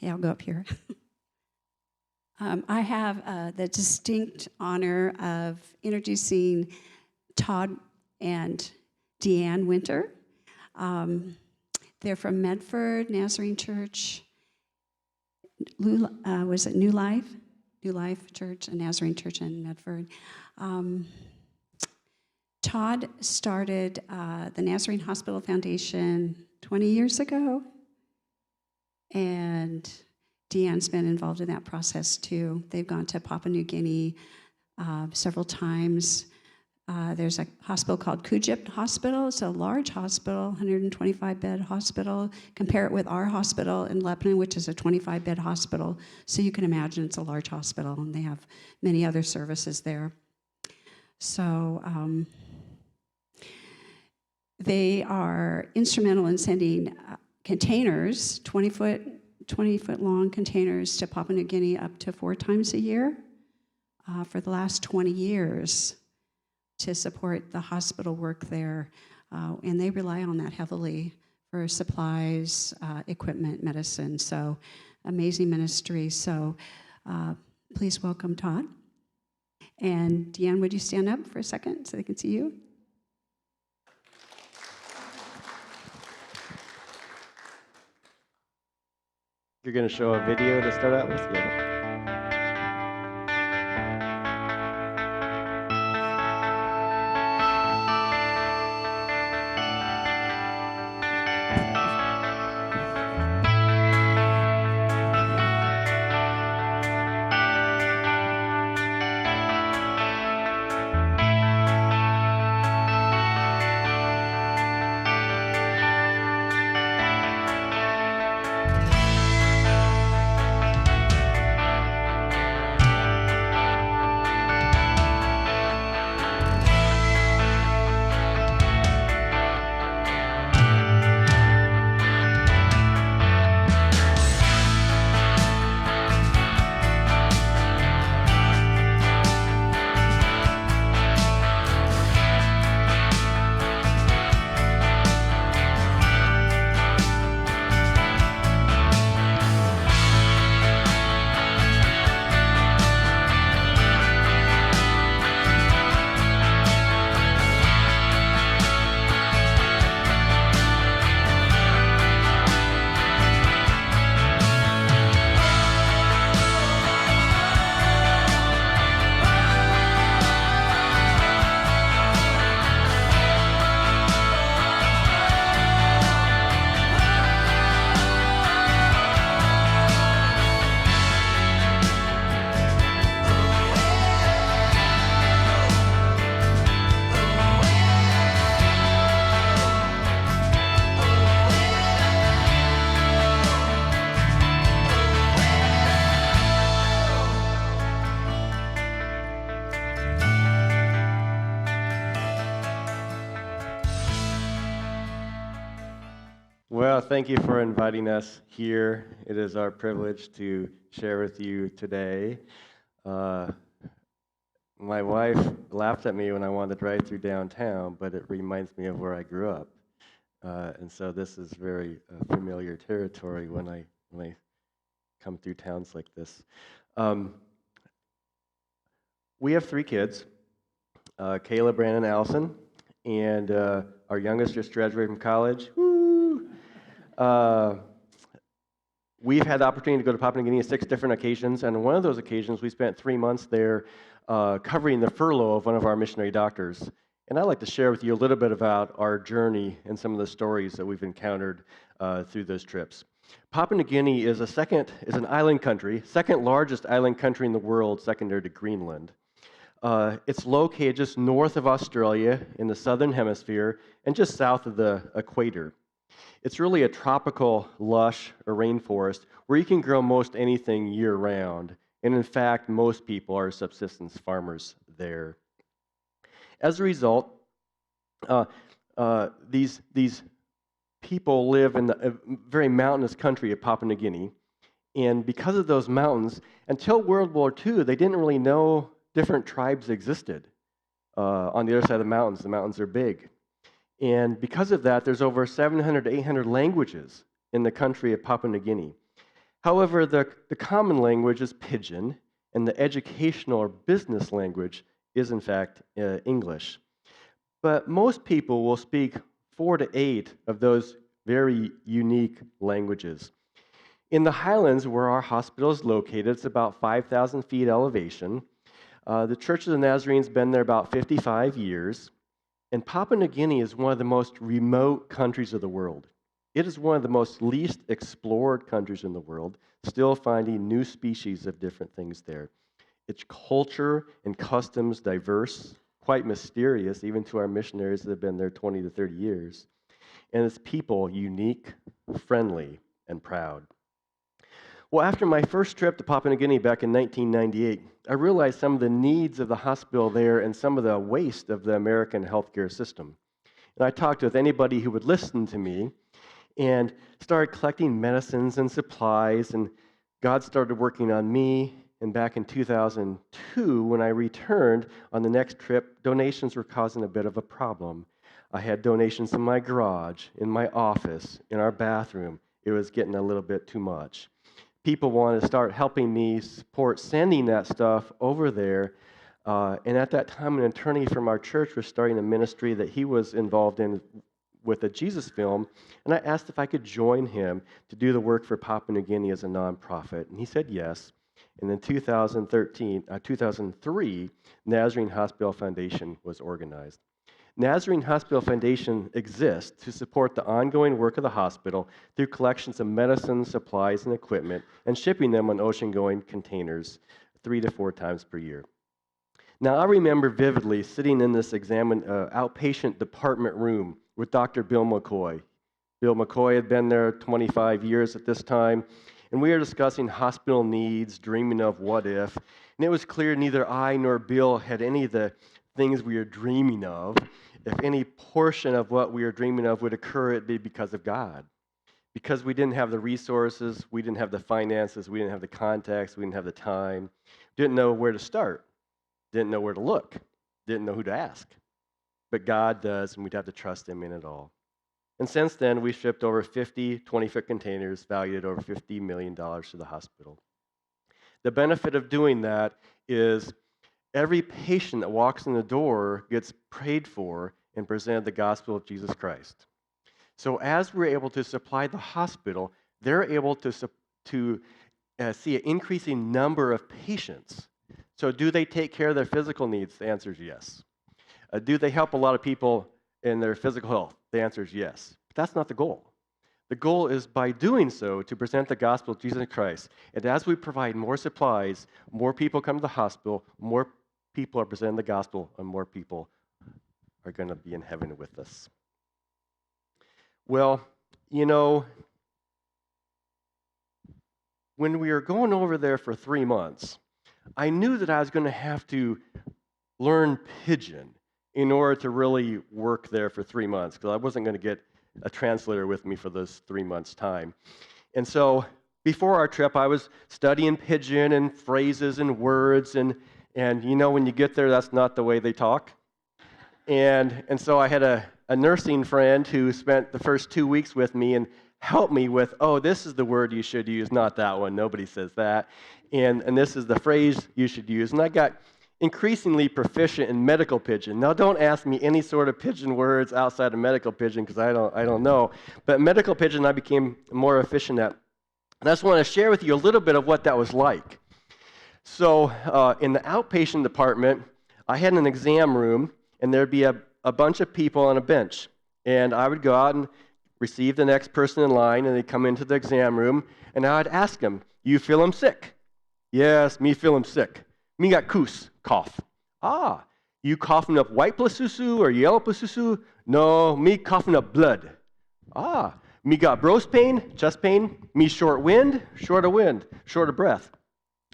Okay, I'll go up here. I have the distinct honor of introducing Todd and Deanne Winter. They're from Medford Nazarene Church. Was it New Life? New Life Church, a Nazarene Church in Medford. Todd started the Nazarene Hospital Foundation 20 years ago, and Deanne's been involved in that process too. They've gone to Papua New Guinea several times. There's a hospital called Kujip Hospital. It's a large hospital, 125-bed hospital. Compare it with our hospital in Lebanon, which is a 25-bed hospital. So you can imagine it's a large hospital, and they have many other services there. So they are instrumental in sending containers, 20-foot long containers to Papua New Guinea up to 4 times a year for the last 20 years to support the hospital work there. And they rely on that heavily for supplies, equipment, medicine. So amazing ministry. So please welcome Todd. And Deanne, would you stand up for a second so they can see you? You're going to show a video to start out with? Yeah. Well, thank you for inviting us here. It is our privilege to share with you today. My wife laughed at me when I wanted to drive through downtown, but it reminds me of where I grew up. And so this is very familiar territory when I come through towns like this. We have 3 kids, Kayla, Brandon, Allison, and our youngest just graduated from college. Woo! We've had the opportunity to go to Papua New Guinea on 6 different occasions, and on one of those occasions, we spent 3 months there covering the furlough of one of our missionary doctors. And I'd like to share with you a little bit about our journey and some of the stories that we've encountered through those trips. Papua New Guinea is an island country, second largest island country in the world, secondary to Greenland. It's located just north of Australia in the southern hemisphere and just south of the equator. It's really a tropical, lush rainforest where you can grow most anything year-round. And in fact, most people are subsistence farmers there. As a result, these people live in a very mountainous country of Papua New Guinea. And because of those mountains, until World War II, they didn't really know different tribes existed on the other side of the mountains. The mountains are big. And because of that, there's over 700 to 800 languages in the country of Papua New Guinea. However, the common language is Pidgin, and the educational or business language is, in fact, English. But most people will speak 4 to 8 of those very unique languages. In the highlands, where our hospital is located, it's about 5,000 feet elevation. The Church of the Nazarene's been there about 55 years, and Papua New Guinea is one of the most remote countries of the world. It is one of the most least explored countries in the world, still finding new species of different things there. Its culture and customs diverse, quite mysterious, even to our missionaries that have been there 20 to 30 years. And its people unique, friendly, and proud. Well, after my first trip to Papua New Guinea back in 1998, I realized some of the needs of the hospital there and some of the waste of the American healthcare system. And I talked with anybody who would listen to me and started collecting medicines and supplies, and God started working on me. And back in 2002, when I returned on the next trip, donations were causing a bit of a problem. I had donations in my garage, in my office, in our bathroom. It was getting a little bit too much. People wanted to start helping me support sending that stuff over there. And at that time, an attorney from our church was starting a ministry that he was involved in with a Jesus film. And I asked if I could join him to do the work for Papua New Guinea as a nonprofit. And he said yes. And in 2003, Nazarene Hospital Foundation was organized. Nazarene Hospital Foundation exists to support the ongoing work of the hospital through collections of medicines, supplies, and equipment, and shipping them on ocean-going containers 3 to 4 times per year. Now, I remember vividly sitting in this outpatient department room with Dr. Bill McCoy. Bill McCoy had been there 25 years at this time, and we were discussing hospital needs, dreaming of what if, and it was clear neither I nor Bill had any of the things we were dreaming of. If any portion of what we were dreaming of would occur, it'd be because of God. Because we didn't have the resources, we didn't have the finances, we didn't have the contacts, we didn't have the time, didn't know where to start, didn't know where to look, didn't know who to ask. But God does, and we'd have to trust Him in it all. And since then, we've shipped over 50 20-foot containers valued at over $50 million to the hospital. The benefit of doing that is every patient that walks in the door gets prayed for and presented the gospel of Jesus Christ. So as we're able to supply the hospital, they're able to see an increasing number of patients. So do they take care of their physical needs? The answer is yes. Do they help a lot of people in their physical health? The answer is yes. But that's not the goal. The goal is by doing so to present the gospel of Jesus Christ. And as we provide more supplies, more people come to the hospital, more people are presenting the gospel, and more people are going to be in heaven with us. Well, you know, when we were going over there for 3 months, I knew that I was going to have to learn Pidgin in order to really work there for 3 months, because I wasn't going to get a translator with me for those 3 months' time. And so before our trip, I was studying Pidgin and phrases and words, and you know, when you get there, that's not the way they talk. And so I had a nursing friend who spent the first 2 weeks with me and helped me with, oh, this is the word you should use, not that one. Nobody says that. And this is the phrase you should use. And I got increasingly proficient in medical Pidgin. Now, don't ask me any sort of Pidgin words outside of medical Pidgin, because I don't know. But medical Pidgin I became more efficient at. And I just want to share with you a little bit of what that was like. So in the outpatient department, I had an exam room, and there'd be a bunch of people on a bench. And I would go out and receive the next person in line, and they'd come into the exam room, and I'd ask them, you feel him sick? Yes, me feel him sick. Me got koos, cough. Ah, you coughing up white plasusu or yellow plasusu? No, me coughing up blood. Ah, me got bros pain, chest pain. Me short wind, short of breath.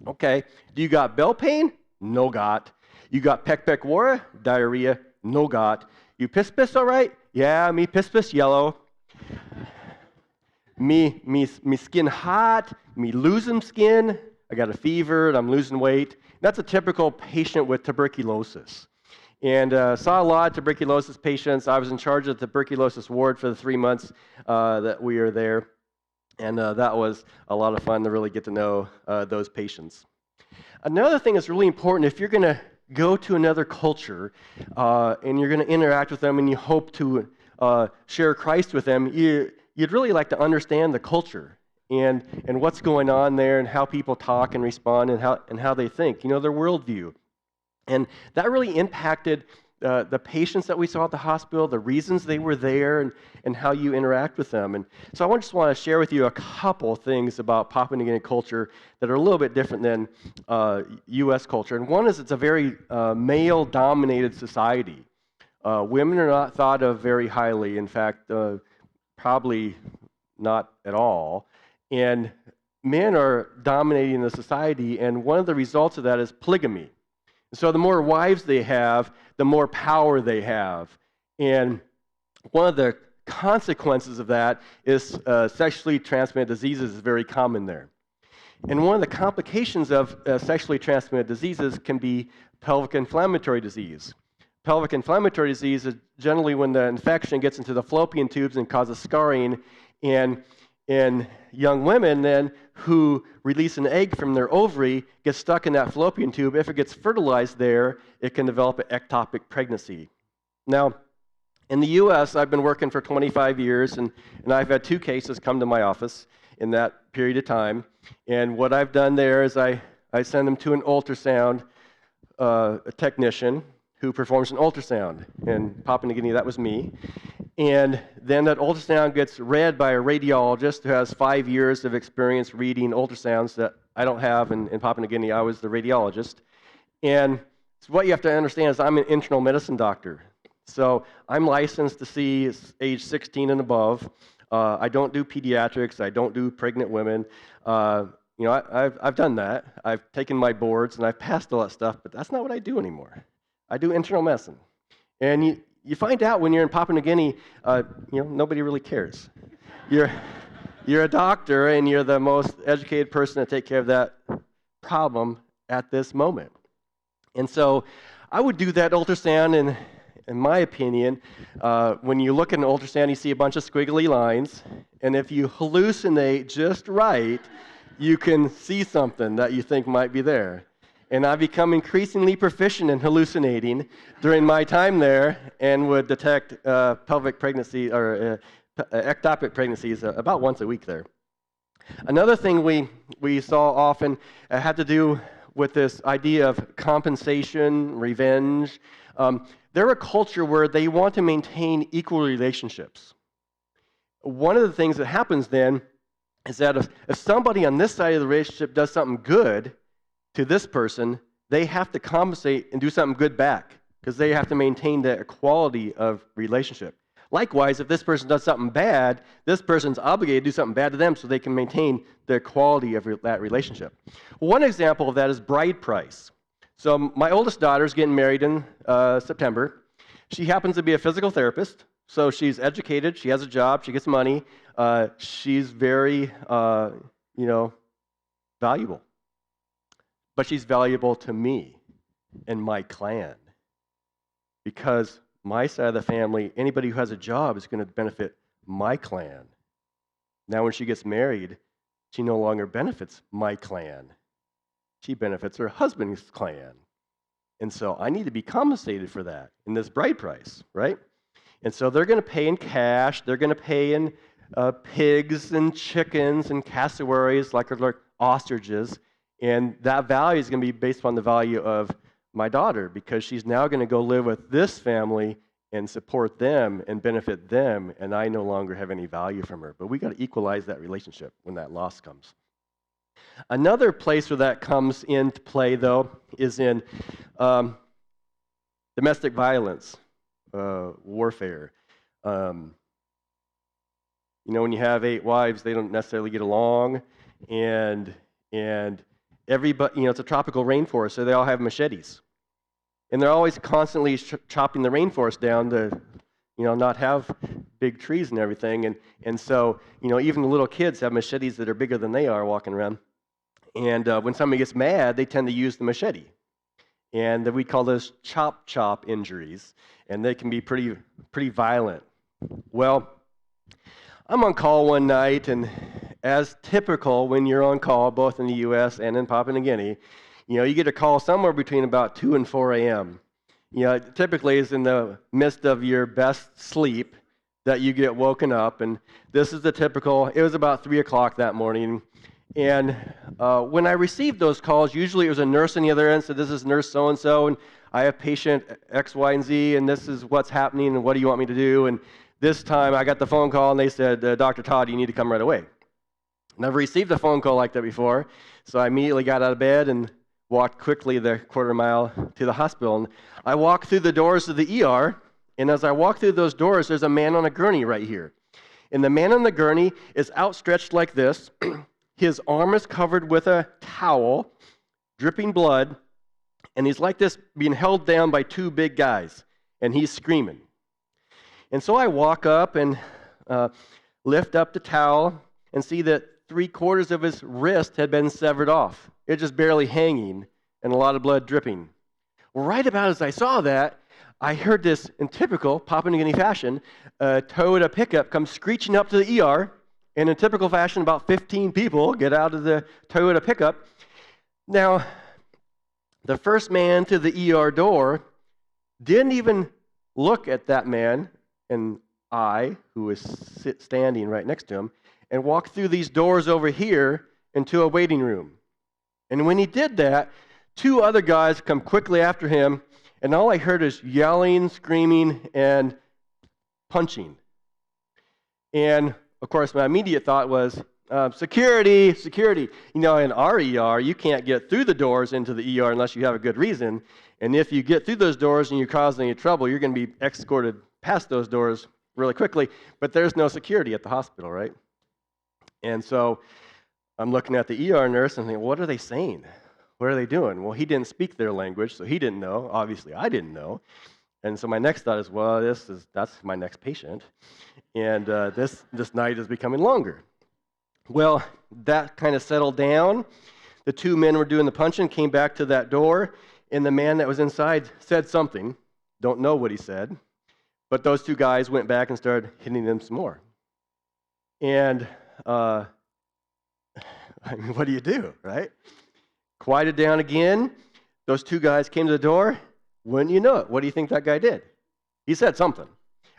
Okay, do you got bell pain? No got. You got pek wara, diarrhea? No got. You piss all right? Yeah, me piss yellow. Me skin hot, me losing skin. I got a fever and I'm losing weight. That's a typical patient with tuberculosis. And saw a lot of tuberculosis patients. I was in charge of the tuberculosis ward for the 3 months that we were there. And that was a lot of fun to really get to know those patients. Another thing that's really important, if you're going to go to another culture and you're going to interact with them and you hope to share Christ with them, you'd really like to understand the culture and what's going on there and how people talk and respond and how they think, their worldview. And that really impacted the patients that we saw at the hospital, the reasons they were there, and how you interact with them. And so I just want to share with you a couple things about Papua New Guinea culture that are a little bit different than U.S. culture. And one is it's a very male-dominated society. Women are not thought of very highly. In fact, probably not at all. And men are dominating the society, and one of the results of that is polygamy. So the more wives they have, the more power they have. And one of the consequences of that is sexually transmitted diseases is very common there. And one of the complications of sexually transmitted diseases can be pelvic inflammatory disease. Pelvic inflammatory disease is generally when the infection gets into the fallopian tubes and causes scarring, and in young women then who release an egg from their ovary gets stuck in that fallopian tube. If it gets fertilized there, it can develop an ectopic pregnancy. Now, in the U.S., I've been working for 25 years, and I've had 2 cases come to my office in that period of time. And what I've done there is I send them to an ultrasound technician who performs an ultrasound. In Papua New Guinea, that was me. And then that ultrasound gets read by a radiologist who has 5 years of experience reading ultrasounds that I don't have in Papua New Guinea. I was the radiologist. And so what you have to understand is I'm an internal medicine doctor. So I'm licensed to see age 16 and above. I don't do pediatrics. I don't do pregnant women. I've done that. I've taken my boards and I've passed all that stuff, but that's not what I do anymore. I do internal medicine. And you find out when you're in Papua New Guinea, nobody really cares. You're a doctor and you're the most educated person to take care of that problem at this moment. And so I would do that ultrasound, and in my opinion, when you look at an ultrasound, you see a bunch of squiggly lines, and if you hallucinate just right, you can see something that you think might be there. And I've become increasingly proficient in hallucinating during my time there and would detect pelvic pregnancy or ectopic pregnancies about once a week there. Another thing we saw often had to do with this idea of compensation, revenge. They're a culture where they want to maintain equal relationships. One of the things that happens then is that if somebody on this side of the relationship does something good to this person, they have to compensate and do something good back because they have to maintain the equality of relationship. Likewise, if this person does something bad, this person's obligated to do something bad to them so they can maintain the equality of that relationship. One example of that is bride price. So my oldest daughter's getting married in September. She happens to be a physical therapist, so she's educated, she has a job, she gets money, she's very, valuable. But she's valuable to me and my clan because my side of the family, anybody who has a job is going to benefit my clan. Now when she gets married, she no longer benefits my clan. She benefits her husband's clan. And so I need to be compensated for that in this bride price, right? And so they're going to pay in cash, they're going to pay in pigs and chickens and cassowaries like ostriches. And that value is going to be based upon the value of my daughter because she's now going to go live with this family and support them and benefit them, and I no longer have any value from her. But we got to equalize that relationship when that loss comes. Another place where that comes into play, though, is in domestic violence, warfare. When you have 8 wives, they don't necessarily get along, and everybody, it's a tropical rainforest, so they all have machetes. And they're always constantly chopping the rainforest down to, not have big trees and everything. And so, even the little kids have machetes that are bigger than they are walking around. And when somebody gets mad, they tend to use the machete. And we call those chop injuries. And they can be pretty violent. Well, I'm on call one night, and as typical when you're on call, both in the U.S. and in Papua New Guinea, you get a call somewhere between about 2 and 4 a.m. Typically it's in the midst of your best sleep that you get woken up, and this is the typical. It was about 3 o'clock that morning, and when I received those calls, usually it was a nurse on the other end, so this is nurse so-and-so, and I have patient X, Y, and Z, and this is what's happening, and what do you want me to do? And this time I got the phone call, and they said, Dr. Todd, you need to come right away. Never received a phone call like that before, so I immediately got out of bed and walked quickly the quarter mile to the hospital. And I walked through the doors of the ER, and as I walked through those doors, there's a man on a gurney right here. And the man on the gurney is outstretched like this. His arm is covered with a towel, dripping blood, and he's like this, being held down by two big guys, and he's screaming. And so I walk up and lift up the towel and see that 3/4 of his wrist had been severed off. It just barely hanging and a lot of blood dripping. Well, right about as I saw that, I heard this in typical Papua New Guinea fashion. A Toyota pickup comes screeching up to the ER, and in typical fashion, about 15 people get out of the Toyota pickup. Now, the first man to the ER door didn't even look at that man and I, who was standing right next to him, and walked through these doors over here into a waiting room. And when he did that, 2 other guys come quickly after him, and all I heard is yelling, screaming, and punching. And, of course, my immediate thought was, security, security. In our ER, you can't get through the doors into the ER unless you have a good reason. And if you get through those doors and you're causing any trouble, you're going to be escorted past those doors really quickly. But there's no security at the hospital, right? And so I'm looking at the ER nurse and thinking, what are they saying? What are they doing? Well, he didn't speak their language, so he didn't know. Obviously, I didn't know. And so my next thought is, well, that's my next patient. And this night is becoming longer. Well, that kind of settled down. The 2 men were doing the punching, came back to that door, and the man that was inside said something. Don't know what he said. But those 2 guys went back and started hitting them some more. And what do you do, right? Quieted down again. Those 2 guys came to the door. Wouldn't you know it? What do you think that guy did? He said something.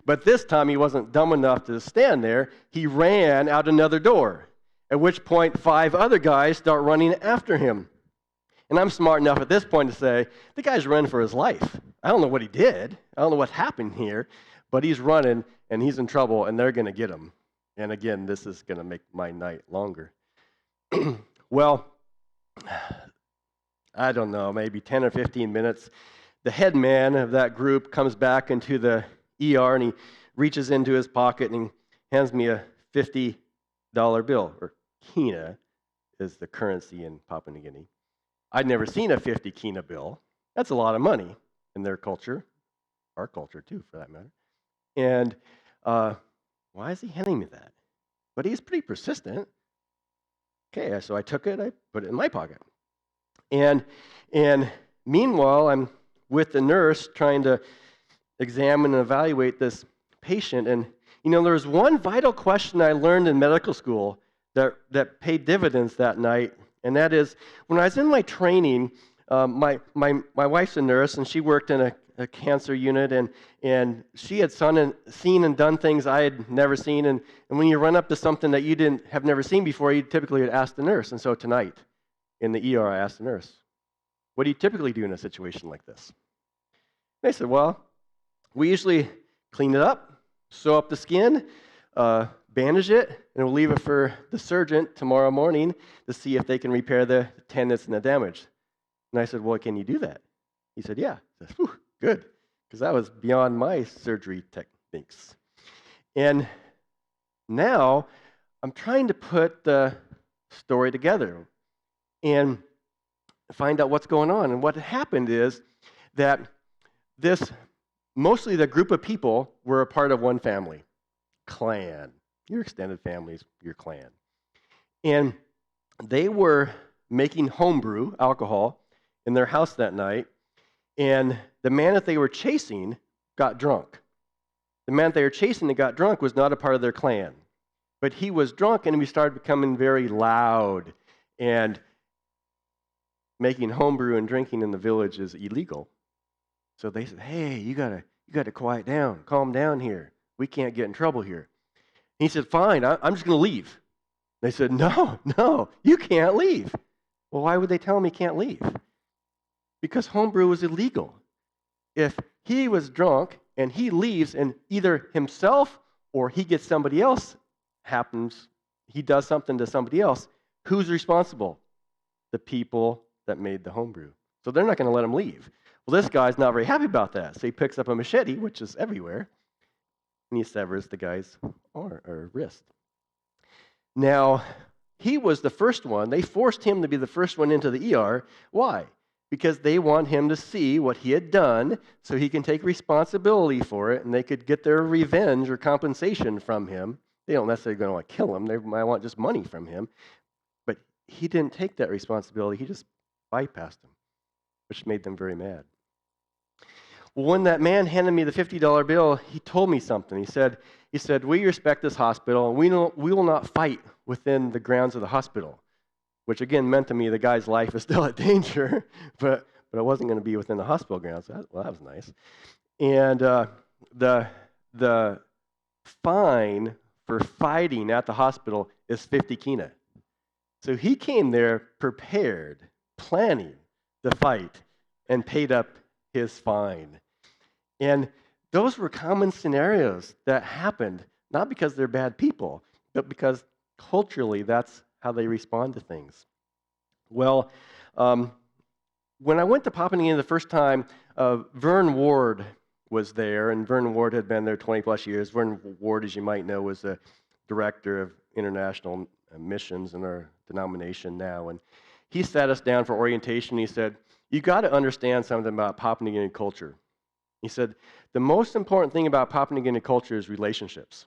But this time he wasn't dumb enough to stand there. He ran out another door, at which point 5 other guys start running after him. And I'm smart enough at this point to say, the guy's running for his life. I don't know what he did. I don't know what happened here, but he's running, and he's in trouble, and they're going to get him. And again, this is going to make my night longer. Well, I don't know, maybe 10 or 15 minutes, the head man of that group comes back into the ER, and he reaches into his pocket and he hands me a $50 bill, or kina is the currency in Papua New Guinea. I'd never seen a 50 kina bill. That's a lot of money in their culture, our culture too, for that matter. And why is he handing me that? But he's pretty persistent. Okay, so I took it, I put it in my pocket. And meanwhile, I'm with the nurse trying to examine and evaluate this patient. And, there was one vital question I learned in medical school that paid dividends that night, and that is, when I was in my training, my wife's a nurse, and she worked in a cancer unit, and she had seen and done things I had never seen. And when you run up to something that you have never seen before, you typically would ask the nurse. And so tonight, in the ER, I asked the nurse, what do you typically do in a situation like this? They said, well, we usually clean it up, sew up the skin, bandage it, and we'll leave it for the surgeon tomorrow morning to see if they can repair the tendons and the damage. And I said, well, can you do that? He said, yeah. I said, whew, good, because that was beyond my surgery techniques. And now I'm trying to put the story together and find out what's going on. And what happened is that mostly the group of people were a part of one family, clan. Your extended families, your clan. And they were making homebrew, alcohol, in their house that night, and the man that they were chasing got drunk. The man that they were chasing that got drunk was not a part of their clan. But he was drunk, and he started becoming very loud, and making homebrew and drinking in the village is illegal. So they said, "Hey, you gotta quiet down, calm down here. We can't get in trouble here." And he said, "Fine, I'm just going to leave." They said, "No, no, you can't leave." Well, why would they tell him he can't leave? Because homebrew was illegal. If he was drunk and he leaves, and either himself or he gets somebody else he does something to somebody else, who's responsible? The people that made the homebrew. So they're not going to let him leave. Well, this guy's not very happy about that. So he picks up a machete, which is everywhere, and he severs the guy's arm or wrist. Now, he was the first one. They forced him to be the first one into the ER. Why? Because they want him to see what he had done so he can take responsibility for it, and they could get their revenge or compensation from him. They don't necessarily going to want to kill him. They might want just money from him. But he didn't take that responsibility. He just bypassed them, which made them very mad. Well, when that man handed me the $50 bill, he told me something. He said, "We respect this hospital, and we will not fight within the grounds of the hospital," which again meant to me the guy's life is still at danger, but it wasn't going to be within the hospital grounds. That was nice. And the fine for fighting at the hospital is 50 kina. So he came there prepared, planning the fight, and paid up his fine. And those were common scenarios that happened, not because they're bad people, but because culturally that's how they respond to things. Well, when I went to Papua New Guinea the first time, Vern Ward was there, and Vern Ward had been there 20 plus years. Vern Ward, as you might know, was the director of international missions in our denomination now. And he sat us down for orientation. He said, "You got to understand something about Papua New Guinea culture." He said, "The most important thing about Papua New Guinea culture is relationships."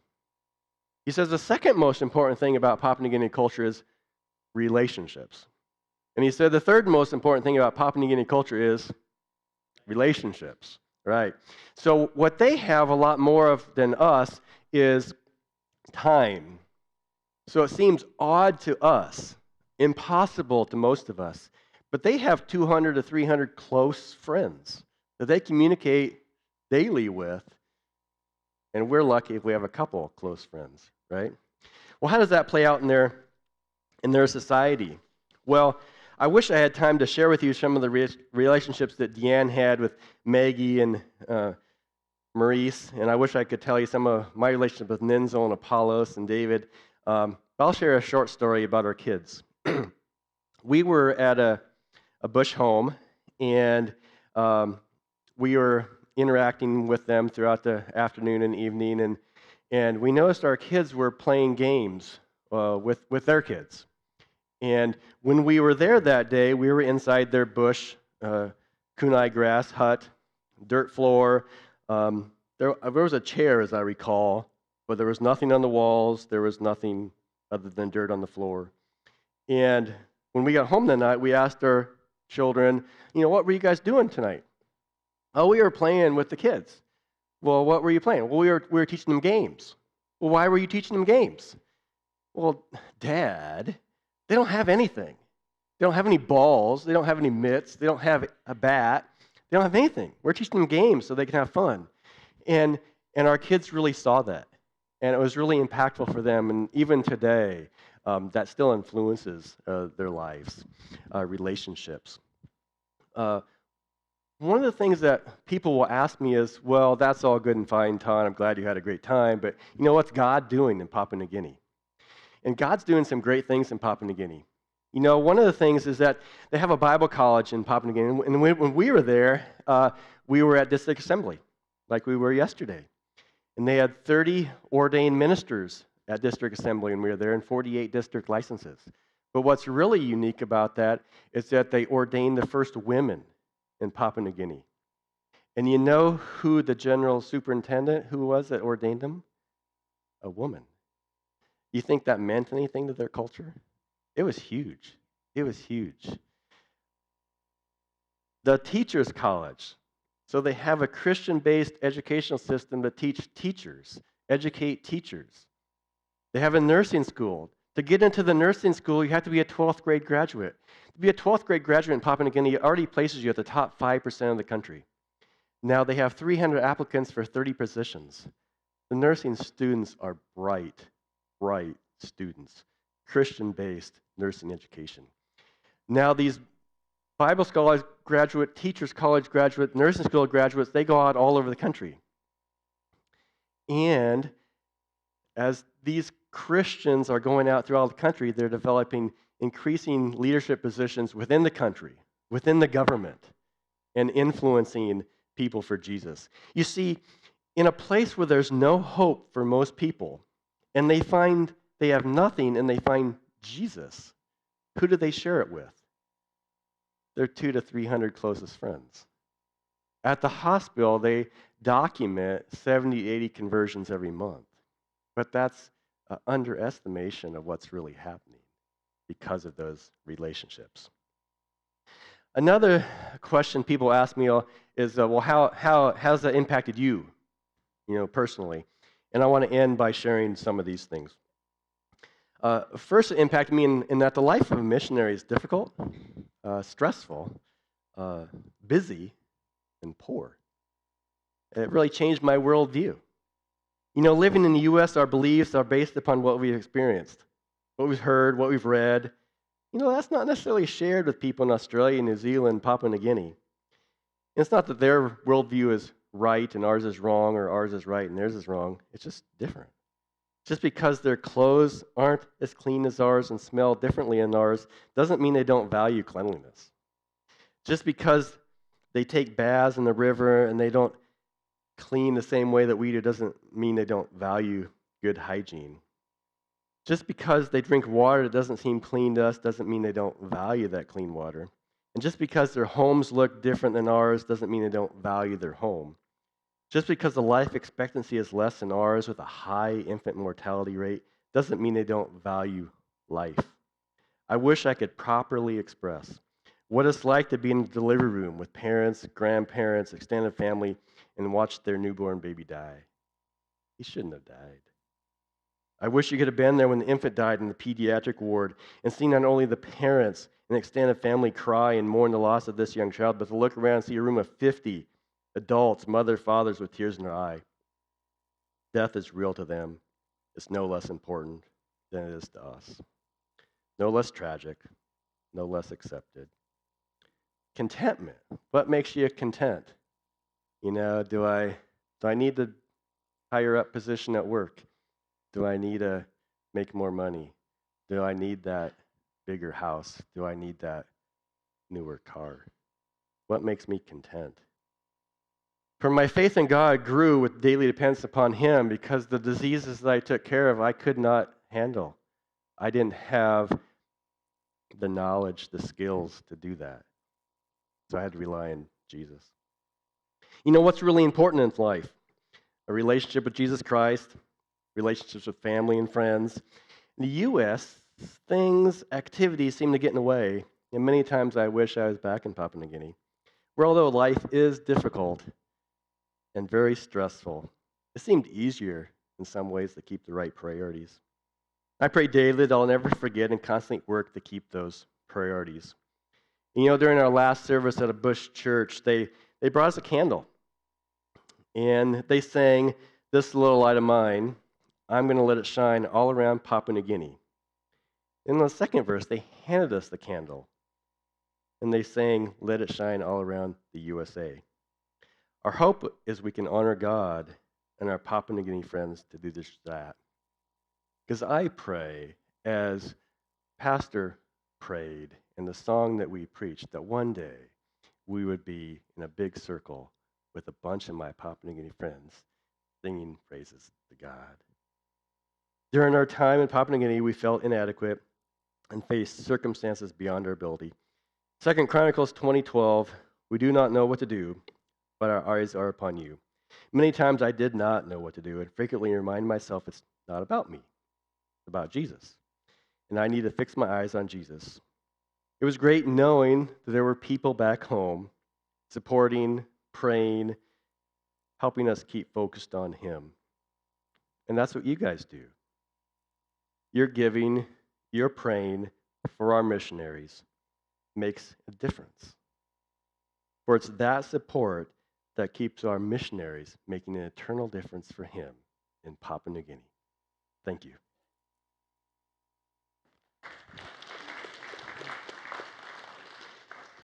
He says, "The second most important thing about Papua New Guinea culture is relationships." And he said, "The third most important thing about Papua New Guinea culture is relationships." Right. So what they have a lot more of than us is time. So it seems odd to us, impossible to most of us, but they have 200 to 300 close friends that they communicate daily with, and we're lucky if we have a couple of close friends, right? Well, how does that play out in their society? Well, I wish I had time to share with you some of the relationships that Deanne had with Maggie and Maurice, and I wish I could tell you some of my relationship with Ninzo and Apollos and David. But I'll share a short story about our kids. We were at a bush home, and we were interacting with them throughout the afternoon and evening, and we noticed our kids were playing games with their kids. And when we were there that day, we were inside their bush, kunai grass hut, dirt floor. There was a chair, as I recall, but there was nothing on the walls. There was nothing other than dirt on the floor. And when we got home that night, we asked our children, "What were you guys doing tonight?" "Oh, we were playing with the kids." "Well, what were you playing?" "Well, we were teaching them games." "Well, why were you teaching them games?" "Well, Dad, they don't have anything. They don't have any balls. They don't have any mitts. They don't have a bat. They don't have anything. We're teaching them games so they can have fun." And our kids really saw that. And it was really impactful for them. And even today, that still influences their lives, relationships. One of the things that people will ask me is, "Well, that's all good and fine, Todd. I'm glad you had a great time. But what's God doing in Papua New Guinea?" And God's doing some great things in Papua New Guinea. One of the things is that they have a Bible college in Papua New Guinea. And when we were there, we were at District Assembly, like we were yesterday. And they had 30 ordained ministers at District Assembly, and we were there, and 48 district licenses. But what's really unique about that is that they ordained the first women in Papua New Guinea. And you know who the general superintendent who was that ordained them? A woman. You think that meant anything to their culture? It was huge. It was huge. The Teachers College. So they have a Christian-based educational system that teach teachers, educate teachers. They have a nursing school. To get into the nursing school, you have to be a 12th grade graduate. To be a 12th grade graduate in Papua New Guinea already places you at the top 5% of the country. Now they have 300 applicants for 30 positions. The nursing students are bright, bright students, Christian-based nursing education. Now these Bible scholars graduate, teachers college graduate, nursing school graduates, they go out all over the country. And as these Christians are going out throughout the country, they're developing increasing leadership positions within the country, within the government, and influencing people for Jesus. You see, in a place where there's no hope for most people, and they find they have nothing and they find Jesus, who do they share it with? Their 200 to 300 closest friends. At the hospital, they document 70, 80 conversions every month. But that's an underestimation of what's really happening because of those relationships. Another question people ask me is, well, how has that impacted you, personally? And I want to end by sharing some of these things. First, it impacted me in that the life of a missionary is difficult, stressful, busy, and poor. It really changed my worldview. Living in the U.S., our beliefs are based upon what we've experienced, what we've heard, what we've read. That's not necessarily shared with people in Australia, New Zealand, Papua New Guinea. And it's not that their worldview is right and ours is wrong, or ours is right and theirs is wrong. It's just different. Just because their clothes aren't as clean as ours and smell differently than ours doesn't mean they don't value cleanliness. Just because they take baths in the river and they don't clean the same way that we do doesn't mean they don't value good hygiene. Just because they drink water that doesn't seem clean to us doesn't mean they don't value that clean water. And just because their homes look different than ours doesn't mean they don't value their home. Just because the life expectancy is less than ours with a high infant mortality rate doesn't mean they don't value life. I wish I could properly express what it's like to be in the delivery room with parents, grandparents, extended family, and watch their newborn baby die. He shouldn't have died. I wish you could have been there when the infant died in the pediatric ward and seen not only the parents and extended family cry and mourn the loss of this young child, but to look around and see a room of 50 adults, mother, fathers with tears in their eye. Death is real to them. It's no less important than it is to us. No less tragic, no less accepted. Contentment. What makes you content? Do I need the higher up position at work? Do I need to make more money? Do I need that bigger house? Do I need that newer car? What makes me content? For my faith in God grew with daily dependence upon Him because the diseases that I took care of, I could not handle. I didn't have the knowledge, the skills to do that. So I had to rely on Jesus. What's really important in life? A relationship with Jesus Christ, relationships with family and friends. In the U.S., activities seem to get in the way, and many times I wish I was back in Papua New Guinea, where although life is difficult and very stressful, it seemed easier in some ways to keep the right priorities. I pray daily that I'll never forget and constantly work to keep those priorities. During our last service at a Bush church, they brought us a candle, and they sang, "This little light of mine, I'm going to let it shine all around Papua New Guinea." In the second verse, they handed us the candle, and they sang, "Let it shine all around the USA." Our hope is we can honor God and our Papua New Guinea friends to do just that. Because I pray, as Pastor prayed in the song that we preached, that one day we would be in a big circle with a bunch of my Papua New Guinea friends singing praises to God. During our time in Papua New Guinea, we felt inadequate and faced circumstances beyond our ability. 2 Chronicles 20:12, we do not know what to do, but our eyes are upon you. Many times I did not know what to do and frequently remind myself it's not about me, it's about Jesus. And I need to fix my eyes on Jesus. It was great knowing that there were people back home supporting, praying, helping us keep focused on Him. And that's what you guys do. your giving, your praying for our missionaries makes a difference. For it's that support that keeps our missionaries making an eternal difference for Him in Papua New Guinea. Thank you.